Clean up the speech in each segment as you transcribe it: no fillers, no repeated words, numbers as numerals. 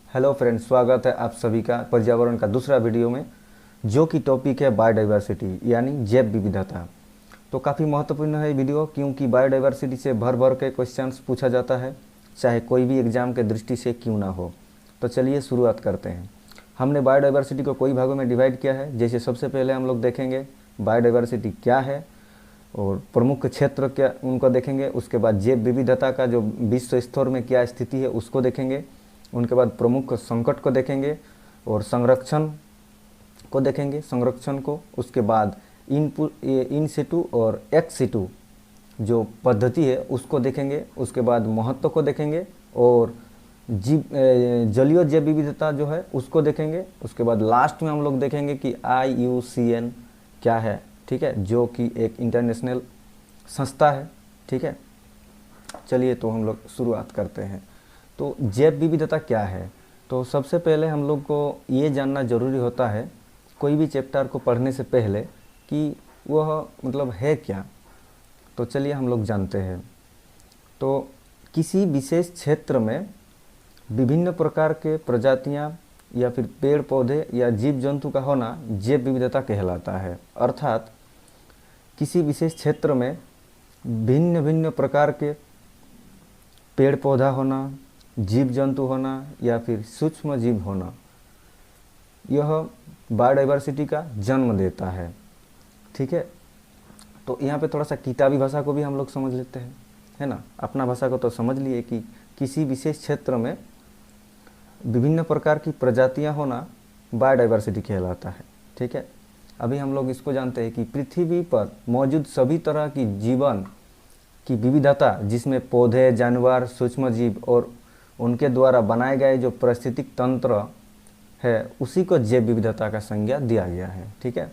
Hello friends, स्वागत है आप सभी का पर्यावरण का दूसरा वीडियो में, जो कि टॉपिक है बायोडाइवर्सिटी यानी जैव विविधता। तो काफ़ी महत्वपूर्ण है ये वीडियो, क्योंकि बायोडाइवर्सिटी से भर भर के क्वेश्चंस पूछा जाता है, चाहे कोई भी एग्जाम के दृष्टि से क्यों ना हो। तो चलिए शुरुआत करते हैं। हमने बायोडाइवर्सिटी को कई भागों में डिवाइड किया है। जैसे सबसे पहले हम लोग देखेंगे बायोडाइवर्सिटी क्या है और प्रमुख क्षेत्र क्या उनको देखेंगे। उसके बाद जैव विविधता का जो विश्व स्तर में क्या स्थिति है उसको देखेंगे। उनके बाद प्रमुख संकट को देखेंगे और संरक्षण को देखेंगे, संरक्षण को। उसके बाद इन सिटू और एक्स सिटू जो पद्धति है उसको देखेंगे। उसके बाद महत्व को देखेंगे और जलीय जैव विविधता जो है उसको देखेंगे। उसके बाद लास्ट में हम लोग देखेंगे कि IUCN क्या है, ठीक है, जो कि एक इंटरनेशनल संस्था है, ठीक है। चलिए तो हम लोग शुरुआत करते हैं। तो जैव विविधता क्या है, तो सबसे पहले हम लोग को ये जानना ज़रूरी होता है कोई भी चैप्टर को पढ़ने से पहले कि वह मतलब है क्या। तो चलिए हम लोग जानते हैं। तो किसी विशेष क्षेत्र में विभिन्न प्रकार के प्रजातियां या फिर पेड़ पौधे या जीव जंतु का होना जैव विविधता कहलाता है। अर्थात किसी विशेष क्षेत्र में भिन्न भिन्न प्रकार के पेड़ पौधा होना, जीव जंतु होना या फिर सूक्ष्म जीव होना, यह बायोडाइवर्सिटी का जन्म देता है, ठीक है। तो यहाँ पे थोड़ा सा किताबी भाषा को भी हम लोग समझ लेते हैं, है ना। अपना भाषा को तो समझ लिए कि किसी विशेष क्षेत्र में विभिन्न प्रकार की प्रजातियां होना बायोडाइवर्सिटी कहलाता है, ठीक है। अभी हम लोग इसको जानते हैं कि पृथ्वी पर मौजूद सभी तरह की जीवन की विविधता, जिसमें पौधे, जानवर, सूक्ष्म जीव और उनके द्वारा बनाए गए जो पारिस्थितिक तंत्र है, उसी को जैव विविधता का संज्ञा दिया गया है, ठीक है।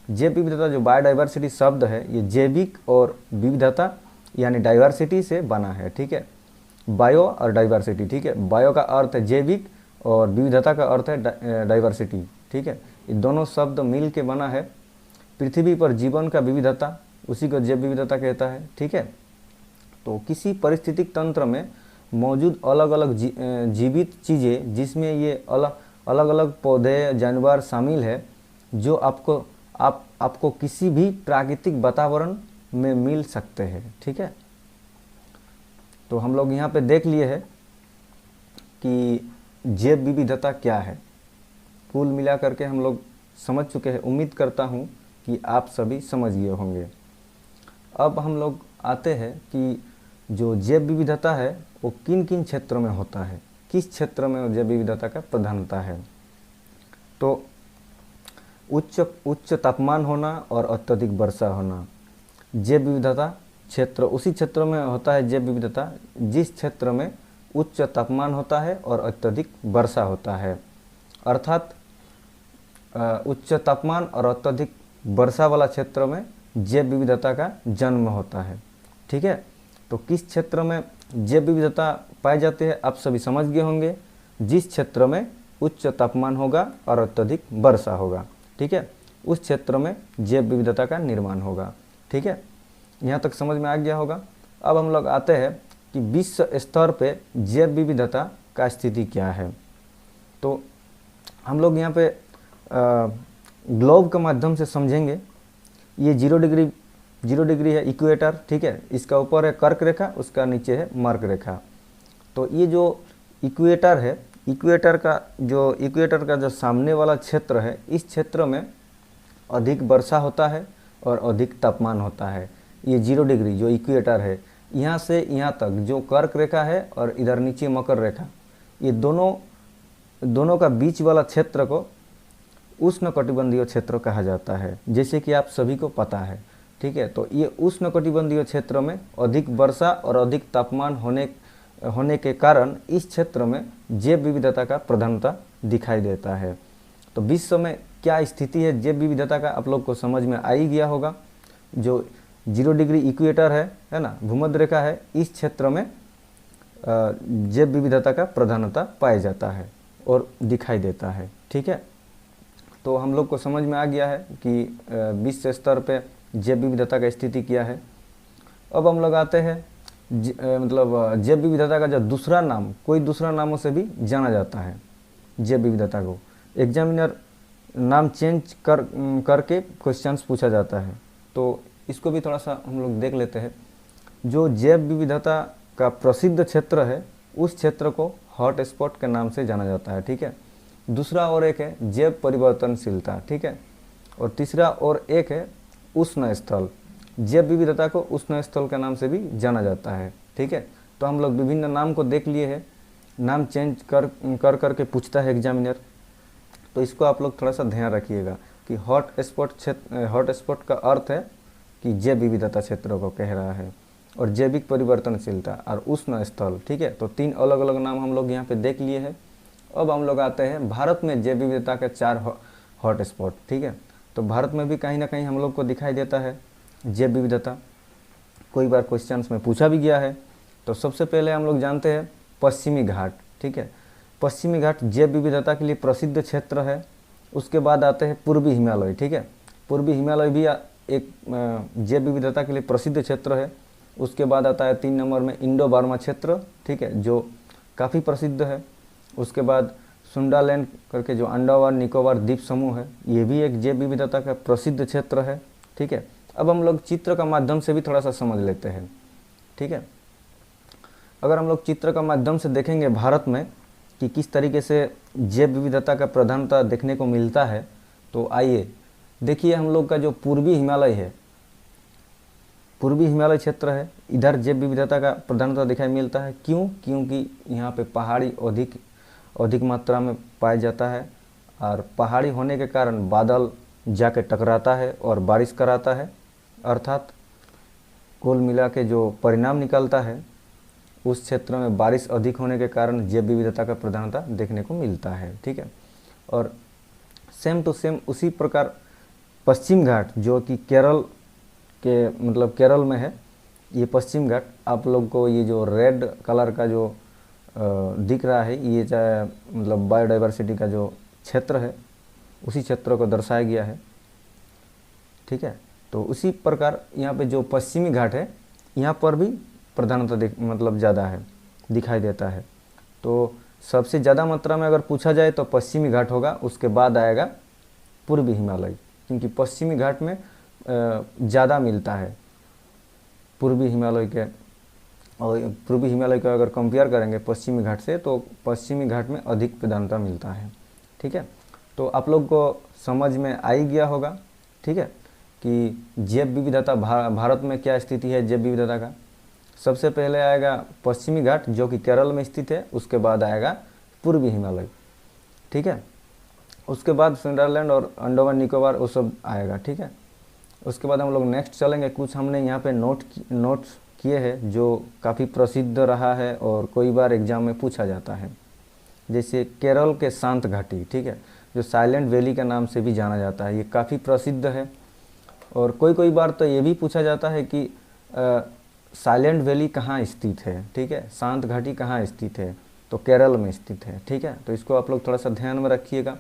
जैव विविधता जो बायोडाइवर्सिटी शब्द है, ये जैविक और विविधता यानी डाइवर्सिटी से बना है, ठीक है। बायो और डाइवर्सिटी, ठीक है। बायो का अर्थ है जैविक और विविधता का अर्थ है डाइवर्सिटी, ठीक है। ये दोनों शब्द मिल के बना है पृथ्वी पर जीवन का विविधता, उसी को जैव विविधता कहता है, ठीक है। तो किसी पारिस्थितिक तंत्र में मौजूद अलग अलग जीवित चीज़ें, जिसमें ये अलग अलग पौधे, जानवर शामिल है, जो आपको किसी भी प्राकृतिक वातावरण में मिल सकते हैं, ठीक है। तो हम लोग यहाँ पे देख लिए हैं कि जैव विविधता क्या है। कुल मिला करके हम लोग समझ चुके हैं। उम्मीद करता हूँ कि आप सभी समझ गए होंगे। अब हम लोग आते हैं कि जो जैव विविधता है वो किन किन क्षेत्रों में होता है, किस क्षेत्र में जैव विविधता का प्रधानता है। तो उच्च तापमान होना और अत्यधिक वर्षा होना, जैव विविधता क्षेत्र उसी क्षेत्र में होता है जैव विविधता जिस क्षेत्र में उच्च तापमान होता है और अत्यधिक वर्षा होता है। अर्थात उच्च तापमान और अत्यधिक वर्षा वाला क्षेत्र में जैव विविधता का जन्म होता है, ठीक है। तो किस क्षेत्र में जैव विविधता पाई जाती है आप सभी समझ गए होंगे। जिस क्षेत्र में उच्च तापमान होगा और अत्यधिक वर्षा होगा, ठीक है, उस क्षेत्र में जैव विविधता का निर्माण होगा, ठीक है। यहाँ तक समझ में आ गया होगा। अब हम लोग आते हैं कि विश्व स्तर पे जैव विविधता का स्थिति क्या है। तो हम लोग यहाँ पे ग्लोब के माध्यम से समझेंगे। ये 0 डिग्री है इक्वेटर, ठीक है। इसका ऊपर है कर्क रेखा, उसका नीचे है मर्क रेखा। तो ये जो इक्वेटर है, इक्वेटर का जो सामने वाला क्षेत्र है, इस क्षेत्र में अधिक वर्षा होता है और अधिक तापमान होता है। ये 0 डिग्री जो इक्वेटर है, यहाँ से यहाँ तक जो कर्क रेखा है और इधर नीचे मकर रेखा, ये दोनों का बीच वाला क्षेत्र को उष्णकटिबंधीय क्षेत्र कहा जाता है, जैसे कि आप सभी को पता है, ठीक है। तो ये उष्णकटिबंधीय क्षेत्र में अधिक वर्षा और अधिक तापमान होने के कारण इस क्षेत्र में जैव विविधता का प्रधानता दिखाई देता है। तो विश्व में क्या स्थिति है जैव विविधता का आप लोग को समझ में आ ही गया होगा। जो 0 डिग्री इक्वेटर है ना, भूमध्य रेखा है, इस क्षेत्र में जैव विविधता का प्रधानता पाया जाता है और दिखाई देता है, ठीक है। तो हम लोग को समझ में आ गया है कि विश्व स्तर पे जैव विविधता का स्थिति क्या है। अब हम लोग आते हैं मतलब जैव विविधता का जो दूसरा नाम, कोई दूसरा नामों से भी जाना जाता है, जैव विविधता को। एग्जामिनर नाम चेंज करके क्वेश्चंस पूछा जाता है, तो इसको भी थोड़ा सा हम लोग देख लेते हैं। जो जैव विविधता का प्रसिद्ध क्षेत्र है उस क्षेत्र को हॉट स्पॉट के नाम से जाना जाता है, ठीक है। दूसरा और एक है जैव परिवर्तनशीलता, ठीक है। और तीसरा और एक है उष्ण स्थल। जैव विविधता को उष्ण स्थल के नाम से भी जाना जाता है, ठीक है। तो हम लोग विभिन्न नाम को देख लिए हैं, नाम चेंज कर करके पूछता है एग्जामिनर, तो इसको आप लोग थोड़ा सा ध्यान रखिएगा कि हॉट स्पॉट का अर्थ है कि जैव विविधता क्षेत्र को कह रहा है, और जैविक परिवर्तनशीलता और उष्ण स्थल, ठीक है। तो 3 अलग अलग नाम हम लोग यहाँ पे देख लिए हैं। अब हम लोग आते हैं भारत में जैव विविधता के 4 हॉट स्पॉट, ठीक है। तो भारत में भी कहीं ना कहीं हम लोग को दिखाई देता है जैव विविधता, कोई बार क्वेश्चंस में पूछा भी गया है। तो सबसे पहले हम लोग जानते हैं पश्चिमी घाट, ठीक है। पश्चिमी घाट जैव विविधता के लिए प्रसिद्ध क्षेत्र है। उसके बाद आते हैं पूर्वी हिमालय, ठीक है। पूर्वी हिमालय भी एक जैव विविधता के लिए प्रसिद्ध क्षेत्र है। उसके बाद आता है 3 नंबर में इंडो बर्मा क्षेत्र, ठीक है, जो काफ़ी प्रसिद्ध है। उसके बाद सुंडालैंड करके जो अंडमान निकोबार द्वीप समूह है, ये भी एक जैव विविधता का प्रसिद्ध क्षेत्र है, ठीक है। अब हम लोग चित्र का माध्यम से भी थोड़ा सा समझ लेते हैं, ठीक है। अगर हम लोग चित्र का माध्यम से देखेंगे भारत में कि किस तरीके से जैव विविधता का प्रधानता देखने को मिलता है, तो आइए देखिए हम लोग का जो पूर्वी हिमालय है, पूर्वी हिमालय क्षेत्र है, इधर जैव विविधता का प्रधानता दिखाई मिलता है। क्यों? क्योंकि यहाँ पे पहाड़ी अधिक मात्रा में पाया जाता है, और पहाड़ी होने के कारण बादल जाके टकराता है और बारिश कराता है, अर्थात कुल मिला के जो परिणाम निकलता है उस क्षेत्र में बारिश अधिक होने के कारण जैव विविधता का प्रधानता देखने को मिलता है, ठीक है। और सेम टू सेम उसी प्रकार पश्चिम घाट जो कि केरल के केरल में है, ये पश्चिम घाट आप लोग को ये जो रेड कलर का जो दिख रहा है, ये चाहे बायोडाइवर्सिटी का जो क्षेत्र है उसी क्षेत्र को दर्शाया गया है, ठीक है। तो उसी प्रकार यहाँ पे जो पश्चिमी घाट है यहाँ पर भी प्रधानता ज़्यादा है, दिखाई देता है। तो सबसे ज़्यादा मात्रा में अगर पूछा जाए तो पश्चिमी घाट होगा, उसके बाद आएगा पूर्वी हिमालय, क्योंकि पश्चिमी घाट में ज़्यादा मिलता है पूर्वी हिमालय के, और पूर्वी हिमालय को अगर कंपेयर करेंगे पश्चिमी घाट से तो पश्चिमी घाट में अधिक प्रधानता मिलता है, ठीक है। तो आप लोग को समझ में आ ही गया होगा, ठीक है, कि जैव विविधता भारत में क्या स्थिति है जैव विविधता का। सबसे पहले आएगा पश्चिमी घाट जो कि केरल में स्थित है, उसके बाद आएगा पूर्वी हिमालय, ठीक है। उसके बाद सुंदरलैंड और अंडमान निकोबार वो सब आएगा, ठीक है। उसके बाद हम लोग नेक्स्ट चलेंगे, कुछ हमने यहाँ पे नोट्स किए हैं जो काफ़ी प्रसिद्ध रहा है और कई बार एग्जाम में पूछा जाता है। जैसे केरल के शांत घाटी, ठीक है, जो साइलेंट वैली के नाम से भी जाना जाता है, ये काफ़ी प्रसिद्ध है। और कोई बार तो ये भी पूछा जाता है कि साइलेंट वैली कहाँ स्थित है, ठीक है, शांत घाटी कहाँ स्थित है, तो केरल में स्थित है, ठीक है। तो इसको आप लोग थोड़ा सा ध्यान में रखिएगा।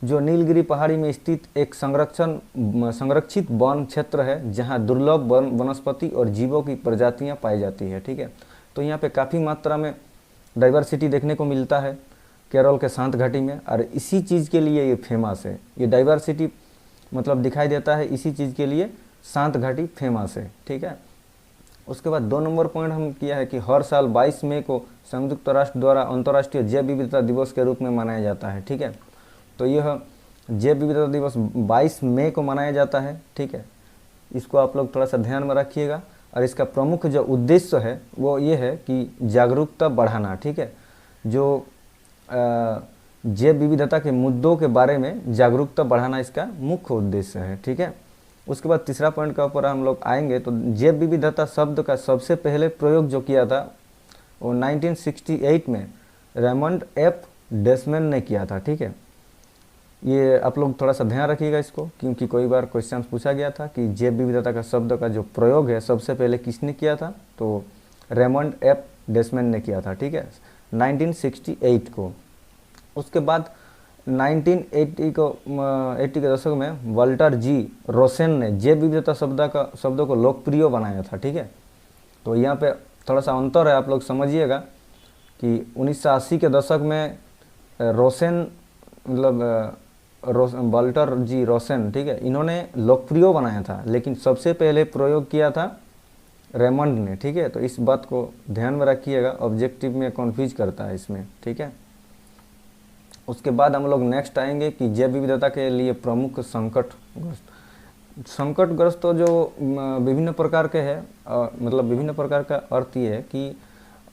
जो नीलगिरी पहाड़ी में स्थित एक संरक्षित वन क्षेत्र है जहाँ दुर्लभ वनस्पति और जीवों की प्रजातियाँ पाई जाती है, ठीक है। तो यहाँ पे काफ़ी मात्रा में डाइवर्सिटी देखने को मिलता है केरल के शांत घाटी में, और इसी चीज़ के लिए ये फेमस है, ये डाइवर्सिटी दिखाई देता है, इसी चीज़ के लिए शांत घाटी फेमस है, ठीक है। उसके बाद 2 नंबर पॉइंट हम किया है कि हर साल 22 मई को संयुक्त राष्ट्र द्वारा अंतर्राष्ट्रीय जैव विविधता दिवस के रूप में मनाया जाता है, ठीक है। तो यह जैव विविधता दिवस 22 मई को मनाया जाता है, ठीक है। इसको आप लोग थोड़ा सा ध्यान में रखिएगा। और इसका प्रमुख जो उद्देश्य है वो ये है कि जागरूकता बढ़ाना, ठीक है, जो जैव विविधता के मुद्दों के बारे में जागरूकता बढ़ाना इसका मुख्य उद्देश्य है, ठीक है। उसके बाद तीसरा पॉइंट का ऊपर हम लोग आएंगे, तो जैव विविधता शब्द का सबसे पहले प्रयोग जो किया था वो 1968 में रेमंड एफ डेसमैन ने किया था, ठीक है। ये आप लोग थोड़ा सा ध्यान रखिएगा इसको, क्योंकि कई बार क्वेश्चन पूछा गया था कि जैव विविधता का शब्द का जो प्रयोग है सबसे पहले किसने किया था, तो रेमंड एफ डेसमैन ने किया था, ठीक है, 1968 को। उसके बाद 1980 के दशक में वाल्टर जी रोसेन ने जैव विविधता शब्दों को लोकप्रिय बनाया था, ठीक है। तो यहाँ पे थोड़ा सा अंतर है, आप लोग समझिएगा कि 1980 के दशक में रोसेन मतलब वाल्टर जी रोसेन, ठीक है, इन्होंने लोकप्रिय बनाया था, लेकिन सबसे पहले प्रयोग किया था रेमंड ने, ठीक है। तो इस बात को ध्यान में रखिएगा, ऑब्जेक्टिव में कन्फ्यूज करता है इसमें, ठीक है। उसके बाद हम लोग नेक्स्ट आएंगे कि जैव विविधता के लिए प्रमुख संकटग्रस्त तो जो विभिन्न प्रकार के हैं, मतलब विभिन्न प्रकार का अर्थ ये है कि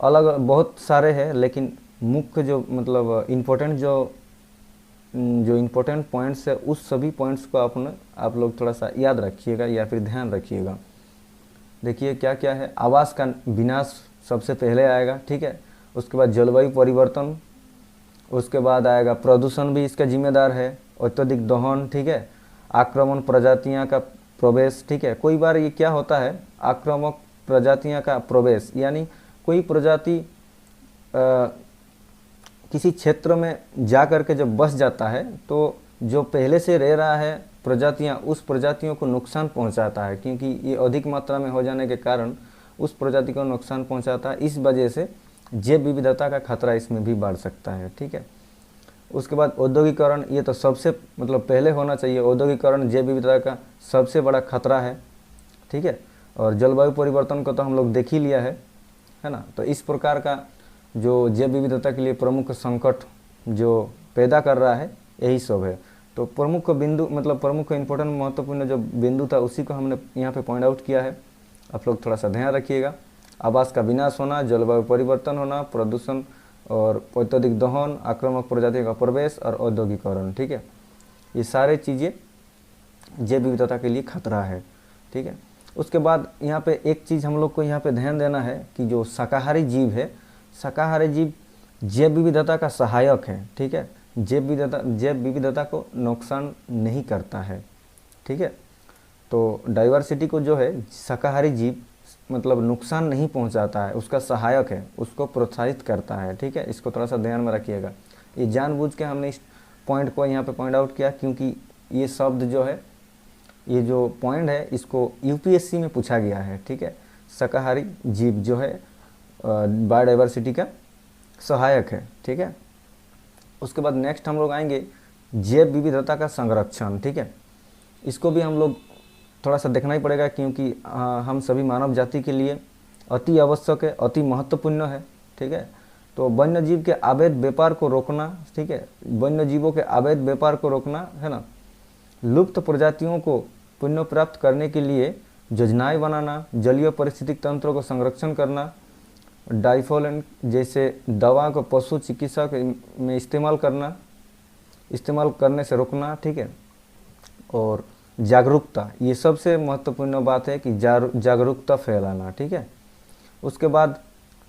अलग बहुत सारे हैं, लेकिन मुख्य जो मतलब इम्पोर्टेंट जो इम्पोर्टेंट पॉइंट्स है उस सभी पॉइंट्स को आप लोग थोड़ा सा याद रखिएगा या फिर ध्यान रखिएगा। देखिए क्या क्या है। आवास का विनाश सबसे पहले आएगा, ठीक है। उसके बाद जलवायु परिवर्तन, उसके बाद आएगा प्रदूषण भी इसका जिम्मेदार है, अत्यधिक दोहन, ठीक है, आक्रामक प्रजातियां का प्रवेश, ठीक है। कोई बार ये क्या होता है, आक्रामक प्रजातियां का प्रवेश, यानी कोई प्रजाति किसी क्षेत्र में जा कर के जब बस जाता है तो जो पहले से रह रहा है प्रजातियां, उस प्रजातियों को नुकसान पहुंचाता है, क्योंकि ये अधिक मात्रा में हो जाने के कारण उस प्रजाति को नुकसान पहुंचाता है। इस वजह से जैव विविधता का खतरा इसमें भी बढ़ सकता है, ठीक है। उसके बाद औद्योगिकरण, ये तो सबसे मतलब पहले होना चाहिए। औद्योगिकरण जैव विविधता का सबसे बड़ा खतरा है, ठीक है। और जलवायु परिवर्तन को तो हम लोग देख ही लिया है ना। तो इस प्रकार का जो जैव विविधता के लिए प्रमुख संकट जो पैदा कर रहा है यही सब है। तो प्रमुख बिंदु मतलब प्रमुख इम्पोर्टेंट महत्वपूर्ण जो बिंदु था उसी को हमने यहाँ पे पॉइंट आउट किया है, आप लोग थोड़ा सा ध्यान रखिएगा। आवास का विनाश होना, जलवायु परिवर्तन होना, प्रदूषण और अत्यधिक दोहन, आक्रामक प्रजातियों का प्रवेश और औद्योगिकरण, ठीक है। ये सारे चीज़ें जैव विविधता के लिए खतरा है, ठीक है। उसके बाद यहाँ पे एक चीज़ हम लोग को यहाँ पे ध्यान देना है कि जो शाकाहारी जीव है, शाकाहारी जीव जैव विविधता का सहायक है, ठीक है। जैव विविधता को नुकसान नहीं करता है, ठीक है। तो डाइवर्सिटी को जो है शाकाहारी जीव मतलब नुकसान नहीं पहुंचाता है, उसका सहायक है, उसको प्रोत्साहित करता है, ठीक है। इसको थोड़ा सा ध्यान में रखिएगा। ये जानबूझ के हमने इस पॉइंट को यहाँ पे पॉइंट आउट किया, क्योंकि ये शब्द जो है, ये जो पॉइंट है इसको यूपीएससी में पूछा गया है, ठीक है। शाकाहारी जीव जो है बायोडाइवर्सिटी का सहायक है, ठीक है। उसके बाद नेक्स्ट हम लोग आएंगे जैव विविधता का संरक्षण, ठीक है। इसको भी हम लोग थोड़ा सा देखना ही पड़ेगा, क्योंकि हम सभी मानव जाति के लिए अति आवश्यक है, अति महत्वपूर्ण है, ठीक है। तो वन्य जीव के अवैध व्यापार को रोकना, ठीक है, वन्य जीवों के अवैध व्यापार को रोकना है ना, लुप्त प्रजातियों को पुनः प्राप्त करने के लिए योजनाएं बनाना, जलीय पारिस्थितिक तंत्रों को संरक्षण करना, डाइफोलेंट जैसे दवा को पशु चिकित्सा में इस्तेमाल करने से रोकना, ठीक है। और जागरूकता, ये सबसे महत्वपूर्ण बात है कि जागरूकता फैलाना, ठीक है। उसके बाद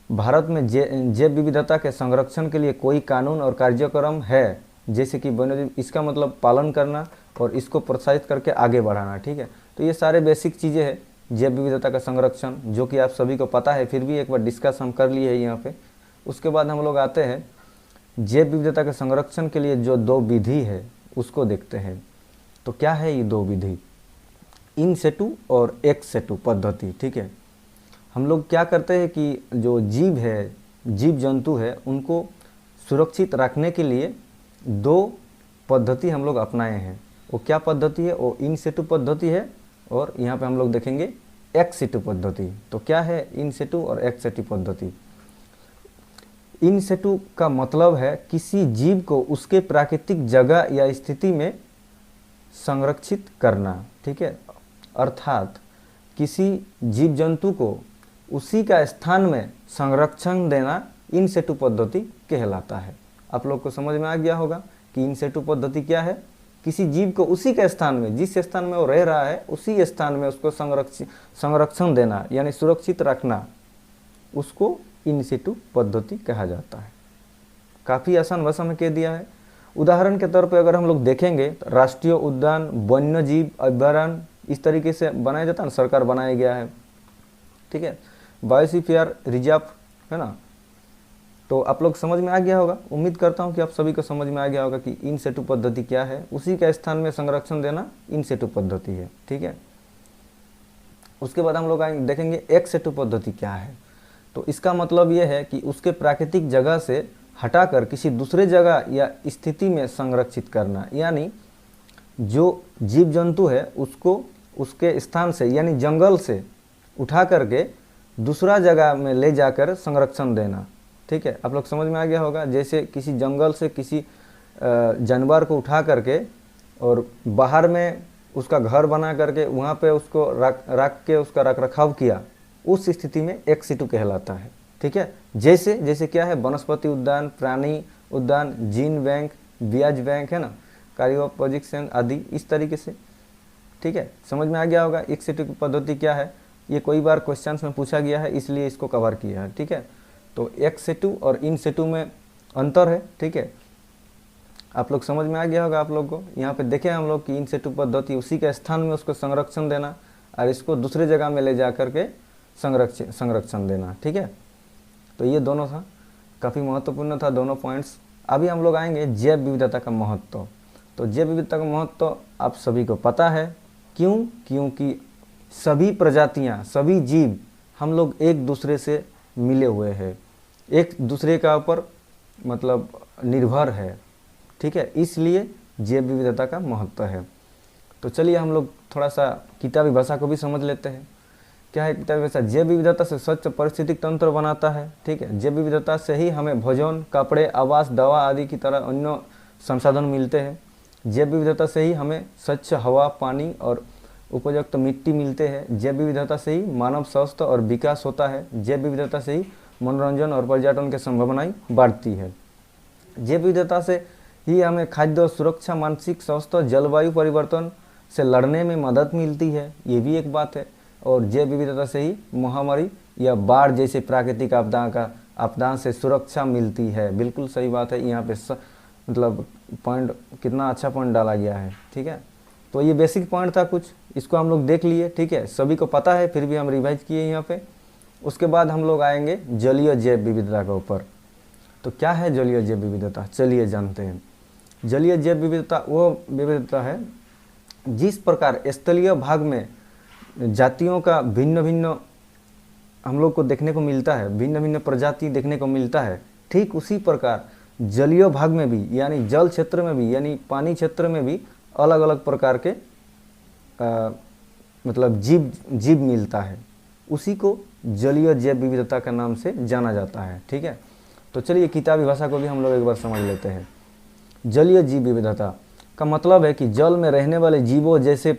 भारत में जैव विविधता के संरक्षण के लिए कोई कानून और कार्यक्रम है, जैसे कि वन्यजीव, इसका मतलब पालन करना और इसको प्रोत्साहित करके आगे बढ़ाना, ठीक है। तो ये सारे बेसिक चीज़ें हैं जैव विविधता का संरक्षण, जो कि आप सभी को पता है, फिर भी एक बार डिस्कस हम कर लिए हैं यहाँ पे। उसके बाद हम लोग आते हैं जैव विविधता के संरक्षण के लिए जो दो विधि है उसको देखते हैं। तो क्या है ये दो विधि, इन सेटू और एक्स सेटू पद्धति, ठीक है। हम लोग क्या करते हैं कि जो जीव है, जीव जंतु है, उनको सुरक्षित रखने के लिए दो पद्धति हम लोग अपनाए हैं। वो क्या पद्धति है, वो इन सेटू पद्धति है, और यहाँ पे हम लोग देखेंगे एक्स सेटू पद्धति। तो क्या है इन सेटू और एक्स सेटू पद्धति। इन सेटू का मतलब है किसी जीव को उसके प्राकृतिक जगह या स्थिति में संरक्षित करना, ठीक है। अर्थात किसी जीव जंतु को उसी का स्थान में संरक्षण देना इन सेटू पद्धति कहलाता है। आप लोग को समझ में आ गया होगा कि इन सेटू पद्धति क्या है। किसी जीव को उसी के स्थान में, जिस स्थान में वो रह रहा है, उसी स्थान में उसको संरक्षण देना यानी सुरक्षित रखना, उसको इन सिटू पद्धति कहा जाता है। काफ़ी आसान भाषा में कह दिया है। उदाहरण के तौर पे अगर हम लोग देखेंगे तो राष्ट्रीय उद्यान, वन्य जीव अभयारण्य इस तरीके से बनाया जाता है ना, सरकार बनाया गया है, ठीक है। बायोस्फीयर रिजर्व है ना। तो आप लोग समझ में आ गया होगा, उम्मीद करता हूँ कि आप सभी को समझ में आ गया होगा कि इन सेटू पद्धति क्या है। उसी के स्थान में संरक्षण देना इन सेटू पद्धति है, ठीक है। उसके बाद हम लोग देखेंगे एक्स सेटू पद्धति क्या है। तो इसका मतलब ये है कि उसके प्राकृतिक जगह से हटाकर किसी दूसरे जगह या स्थिति में संरक्षित करना, यानी जो जीव जंतु है उसको उसके स्थान से यानी जंगल से उठा करके दूसरा जगह में ले जाकर संरक्षण देना। ठीक है, आप लोग समझ में आ गया होगा। जैसे किसी जंगल से किसी जानवर को उठा करके और बाहर में उसका घर बना करके वहाँ पे उसको रख के उसका रख रखाव किया, उस स्थिति में एक्स सिटू कहलाता है। ठीक है, जैसे जैसे क्या है, वनस्पति उद्यान, प्राणी उद्यान, जीन बैंक, ब्याज बैंक है ना, कार्योपोजिक्शन आदि, इस तरीके से। ठीक है, समझ में आ गया होगा एक्स सिटू की पद्धति क्या है। ये कई बार क्वेश्चंस में पूछा गया है, इसलिए इसको कवर किया है। ठीक है, तो एक्स सिटू और इन सिटू में अंतर है। ठीक है, आप लोग समझ में आ गया होगा आप लोग को। यहाँ पे देखें हम लोग कि इन सिटू पद्धति उसी के स्थान में उसको संरक्षण देना और इसको दूसरे जगह में ले जा करके संरक्षण देना। ठीक है, तो ये दोनों था, काफ़ी महत्वपूर्ण था दोनों पॉइंट्स। अभी हम लोग आएंगे जैव विविधता का महत्व। तो जैव विविधता का महत्व आप सभी को पता है, क्यों? क्योंकि सभी प्रजातियाँ, सभी जीव हम लोग एक दूसरे से मिले हुए हैं, एक दूसरे का ऊपर मतलब निर्भर है। ठीक है, इसलिए जैव विविधता का महत्व है। तो चलिए हम लोग थोड़ा सा किताबी भाषा को भी समझ लेते हैं। क्या है किताबी भाषा? जैव विविधता से स्वच्छ पारिस्थितिक तंत्र बनाता है। ठीक है, जैव विविधता से ही हमें भोजन, कपड़े, आवास, दवा आदि की तरह अन्य संसाधन मिलते हैं। जैव विविधता से ही हमें स्वच्छ हवा, पानी और उपयुक्त मिट्टी मिलते हैं। जैव विविधता से ही मानव स्वास्थ्य और विकास होता है। जैव विविधता से ही मनोरंजन और पर्यटन की संभावनाएं बढ़ती है। जैव विविधता से ही हमें खाद्य सुरक्षा, मानसिक स्वास्थ्य, जलवायु परिवर्तन से लड़ने में मदद मिलती है, ये भी एक बात है। और जैव विविधता से ही महामारी या बाढ़ जैसे प्राकृतिक आपदा से सुरक्षा मिलती है। बिल्कुल सही बात है। यहाँ पे मतलब पॉइंट, कितना अच्छा पॉइंट डाला गया है। ठीक है, तो ये बेसिक पॉइंट था कुछ, इसको हम लोग देख लिए। ठीक है, सभी को पता है, फिर भी हम रिवाइज किए यहाँ पे। उसके बाद हम लोग आएंगे जलीय जैव विविधता के ऊपर। तो क्या है जलीय जैव विविधता, चलिए जानते हैं। जलीय जैव विविधता वो विविधता है जिस प्रकार स्थलीय भाग में जातियों का भिन्न भिन्न हम लोग को देखने को मिलता है, भिन्न भिन्न प्रजाति देखने को मिलता है, ठीक उसी प्रकार जलीय भाग में भी, यानी जल क्षेत्र में भी, यानी पानी क्षेत्र में भी अलग अलग प्रकार के मतलब जीव मिलता है। उसी को जलीय जैव विविधता के नाम से जाना जाता है। ठीक है, तो चलिए किताबी भाषा को भी हम लोग एक बार समझ लेते हैं। जलीय जीव विविधता का मतलब है कि जल में रहने वाले जीवों जैसे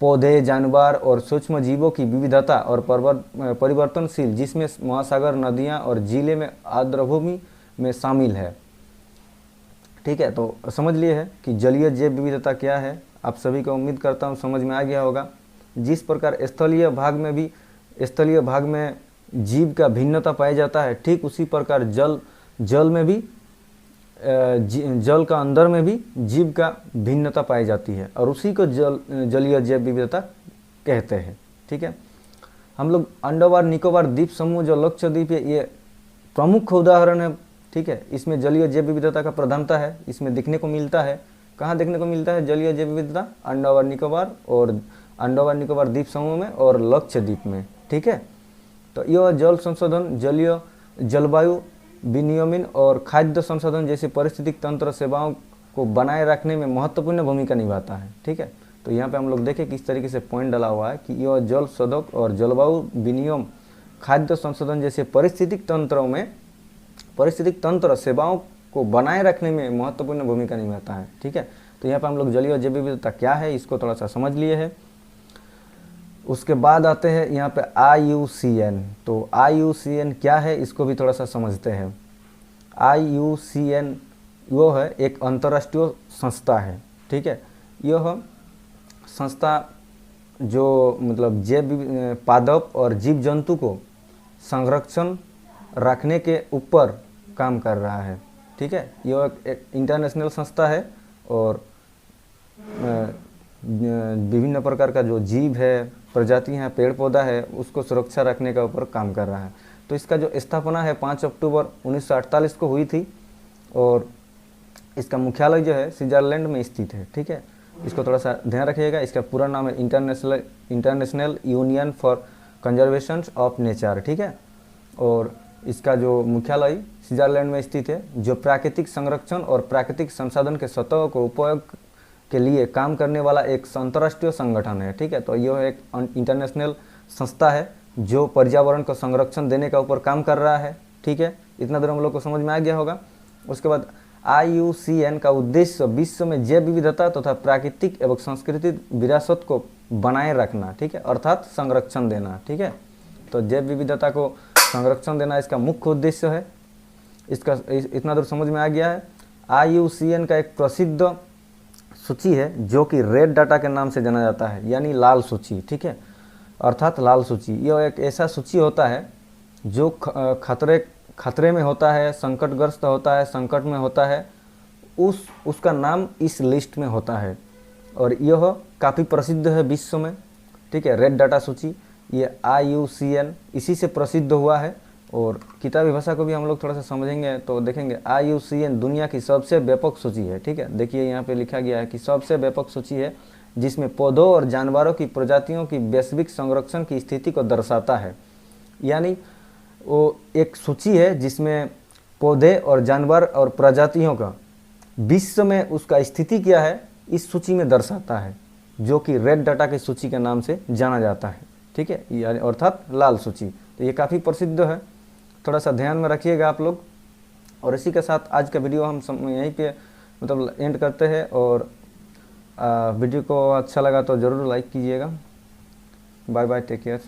पौधे, जानवर और सूक्ष्म जीवों की विविधता और परिवर्तनशील, जिसमें महासागर, नदियाँ और झीलें में आर्द्रभूमि में शामिल है। ठीक है, तो समझ लिए है कि जलीय जैव विविधता क्या है। आप सभी को उम्मीद करता हूँ समझ में आ गया होगा। जिस प्रकार स्थलीय भाग में जीव का भिन्नता पाया जाता है, ठीक उसी प्रकार जल में भी जल का अंदर में भी जीव का भिन्नता पाई जाती है, और उसी को जलीय जैव विविधता कहते हैं। ठीक है, हम लोग अंडमान निकोबार द्वीप समूह जो लक्षद्वीप है, ये प्रमुख उदाहरण है। ठीक है, इसमें जलीय जैव विविधता का प्रधानता है, इसमें देखने को मिलता है। कहाँ देखने को मिलता है जलीय जैव विविधता? अंडमान निकोबार द्वीप समूह में और लक्षद्वीप में। ठीक है, तो यह जल संशोधन, जलवायु विनियमन और खाद्य संसाधन जैसे पारिस्थितिक तंत्र सेवाओं को बनाए रखने में महत्वपूर्ण भूमिका निभाता है। ठीक है, तो यहाँ पे हम लोग देखें किस तरीके से पॉइंट डाला हुआ है कि यह जल शोधक और जलवायु विनियम, खाद्य संसाधन जैसे पारिस्थितिक तंत्र सेवाओं को बनाए रखने में महत्वपूर्ण भूमिका निभाता है। ठीक है, तो यहाँ पर हम लोग जलीय जैव विविधता क्या है इसको थोड़ा सा समझ लिए है। उसके बाद आते हैं यहाँ पे IUCN। तो IUCN क्या है इसको भी थोड़ा सा समझते हैं। IUCN वो है एक अंतर्राष्ट्रीय संस्था है। ठीक है, यह संस्था जो मतलब जैव पादप और जीव जंतु को संरक्षण रखने के ऊपर काम कर रहा है। ठीक है, यह एक इंटरनेशनल संस्था है और विभिन्न प्रकार का जो जीव है, प्रजाति है, पेड़ पौधा है, उसको सुरक्षा रखने का ऊपर काम कर रहा है। तो इसका जो स्थापना है 5 अक्टूबर 1948 को हुई थी और इसका मुख्यालय जो है स्विट्जरलैंड में स्थित है। ठीक है, इसको थोड़ा सा ध्यान रखिएगा। इसका पूरा नाम है international union for conservation of nature. ठीक है, और इसका जो मुख्यालय स्विट्जरलैंड में स्थित है, जो प्राकृतिक संरक्षण और प्राकृतिक संसाधन के सतह को उपयोग के लिए काम करने वाला एक अंतर्राष्ट्रीय संगठन है। ठीक है, तो यह एक इंटरनेशनल संस्था है जो पर्यावरण को संरक्षण देने का ऊपर काम कर रहा है। ठीक है, इतना दूर हम लोग को समझ में आ गया होगा। उसके बाद IUCN का उद्देश्य विश्व में जैव विविधता तथा प्राकृतिक एवं सांस्कृतिक विरासत को बनाए रखना, ठीक है, अर्थात संरक्षण देना। ठीक है, तो जैव विविधता को संरक्षण देना इसका मुख्य उद्देश्य है। इसका इतना दूर समझ में आ गया है। IUCN का एक प्रसिद्ध सूची है जो कि रेड डाटा के नाम से जाना जाता है, यानी लाल सूची। ठीक है, अर्थात लाल सूची यह एक ऐसा सूची होता है जो खतरे में होता है, संकटग्रस्त होता है, संकट में होता है, उसका नाम इस लिस्ट में होता है और यह काफ़ी प्रसिद्ध है विश्व में। ठीक है, रेड डाटा सूची ये IUCN इसी से प्रसिद्ध हुआ है। और किताबी भाषा को भी हम लोग थोड़ा सा समझेंगे तो देखेंगे IUCN दुनिया की सबसे व्यापक सूची है। ठीक है, देखिए यहाँ पे लिखा गया है कि सबसे व्यापक सूची है जिसमें पौधों और जानवरों की प्रजातियों की वैश्विक संरक्षण की स्थिति को दर्शाता है। यानी वो एक सूची है जिसमें पौधे और जानवर और प्रजातियों का विश्व में उसका स्थिति क्या है इस सूची में दर्शाता है, जो कि रेड डाटा की सूची के नाम से जाना जाता है। ठीक है, यानी अर्थात लाल सूची। तो ये काफ़ी प्रसिद्ध है, थोड़ा सा ध्यान में रखिएगा आप लोग। और इसी के साथ आज का वीडियो हम यहीं पे मतलब एंड करते हैं। और वीडियो को अच्छा लगा तो ज़रूर लाइक कीजिएगा। Bye bye, take care.